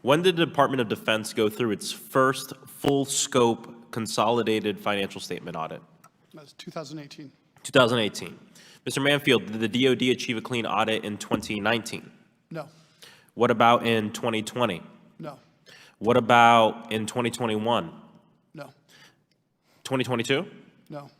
When did the Department of Defense go through its first full-scope consolidated financial statement audit? That's 2018. 2018. Mr. Manfield, did the DoD achieve a clean audit in 2019? No. What about in 2020? No. What about in 2021? No. 2022? No.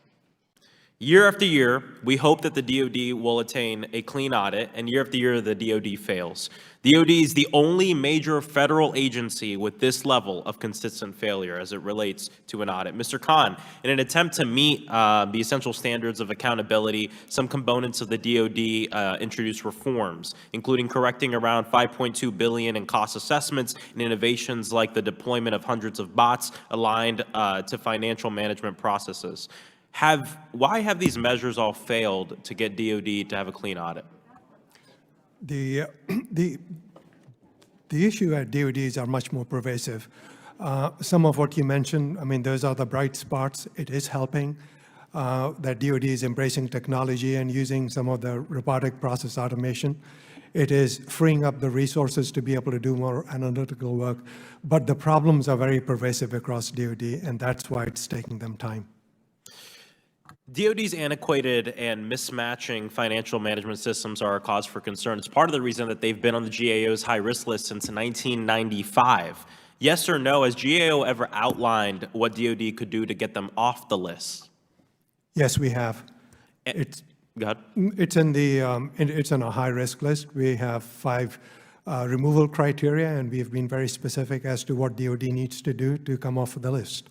Year after year, we hope that the DoD will attain a clean audit, and year after year, the DoD fails. DoD is the only major federal agency with this level of consistent failure as it relates to an audit. Mr. Khan, in an attempt to meet the essential standards of accountability, some components of the DoD introduced reforms, including correcting around $5.2 billion in cost assessments and innovations like the deployment of hundreds of bots aligned to financial management processes. Why have these measures all failed to get DoD to have a clean audit? The issue at DoDs are much more pervasive. Some of what you mentioned, I mean, those are the bright spots. It is helping that DoD is embracing technology and using some of the robotic process automation. It is freeing up the resources to be able to do more analytical work. But the problems are very pervasive across DoD, and that's why it's taking them time. DoD's antiquated and mismatching financial management systems are a cause for concern. It's part of the reason that they've been on the GAO's high-risk list since 1995. Yes or no, has GAO ever outlined what DoD could do to get them off the list? Yes, we have. Go ahead. It's on a high-risk list. We have 5 removal criteria, and we've been very specific as to what DoD needs to do to come off of the list.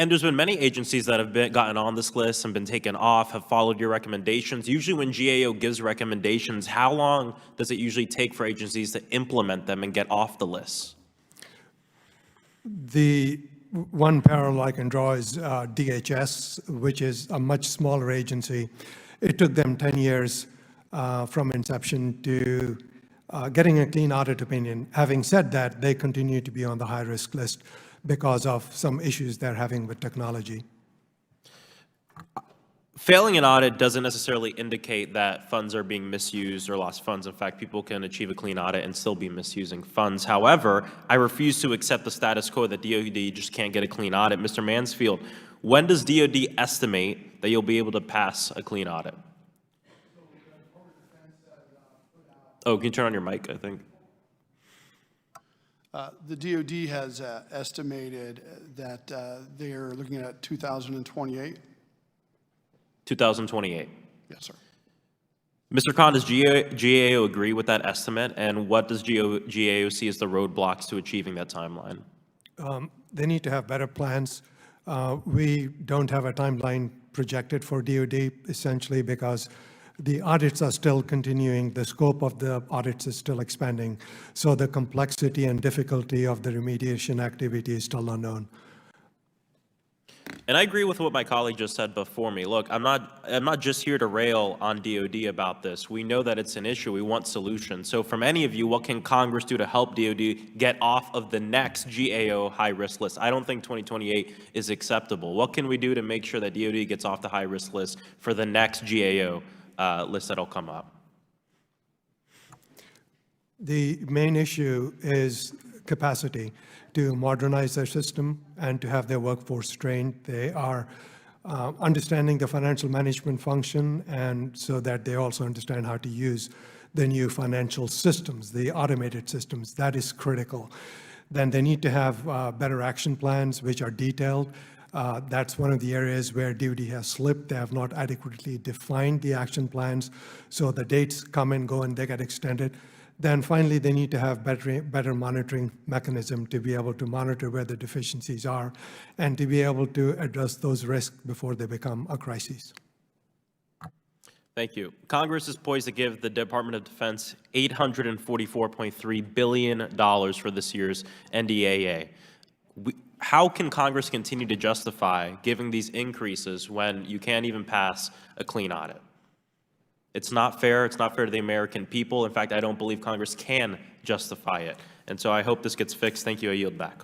And there's been many agencies that have gotten on this list and been taken off, have followed your recommendations. Usually when GAO gives recommendations, how long does it usually take for agencies to implement them and get off the list? The one parallel I can draw is DHS, which is a much smaller agency. It took them 10 years from inception to getting a clean audit opinion. Having said that, they continue to be on the high-risk list because of some issues they're having with technology. Failing an audit doesn't necessarily indicate that funds are being misused or lost funds. In fact, people can achieve a clean audit and still be misusing funds. However, I refuse to accept the status quo that DoD just can't get a clean audit. Mr. Mansfield, when does DoD estimate that you'll be able to pass a clean audit? Oh, can you turn on your mic, I think? The DoD has estimated that they are looking at 2028. 2028. Yes, sir. Mr. Khan, does GAO agree with that estimate, and what does GAO see as the roadblocks to achieving that timeline? They need to have better plans. We don't have a timeline projected for DoD, essentially because the audits are still continuing. The scope of the audits is still expanding. So the complexity and difficulty of the remediation activity is still unknown. And I agree with what my colleague just said before me. Look, I'm not just here to rail on DoD about this. We know that it's an issue. We want solutions. So from any of you, what can Congress do to help DoD get off of the next GAO high-risk list? I don't think 2028 is acceptable. What can we do to make sure that DoD gets off the high-risk list for the next GAO list that'll come up? The main issue is capacity to modernize their system and to have their workforce trained. They are understanding the financial management function, and so that they also understand how to use the new financial systems, the automated systems. That is critical. Then they need to have better action plans, which are detailed. That's one of the areas where DoD has slipped. They have not adequately defined the action plans, so the dates come and go and they get extended. Then finally, they need to have better monitoring mechanism to be able to monitor where the deficiencies are and to be able to address those risks before they become a crisis. Thank you. Congress is poised to give the Department of Defense $844.3 billion for this year's NDAA. How can Congress continue to justify giving these increases when you can't even pass a clean audit? It's not fair. It's not fair to the American people. In fact, I don't believe Congress can justify it. And so I hope this gets fixed. Thank you. I yield back.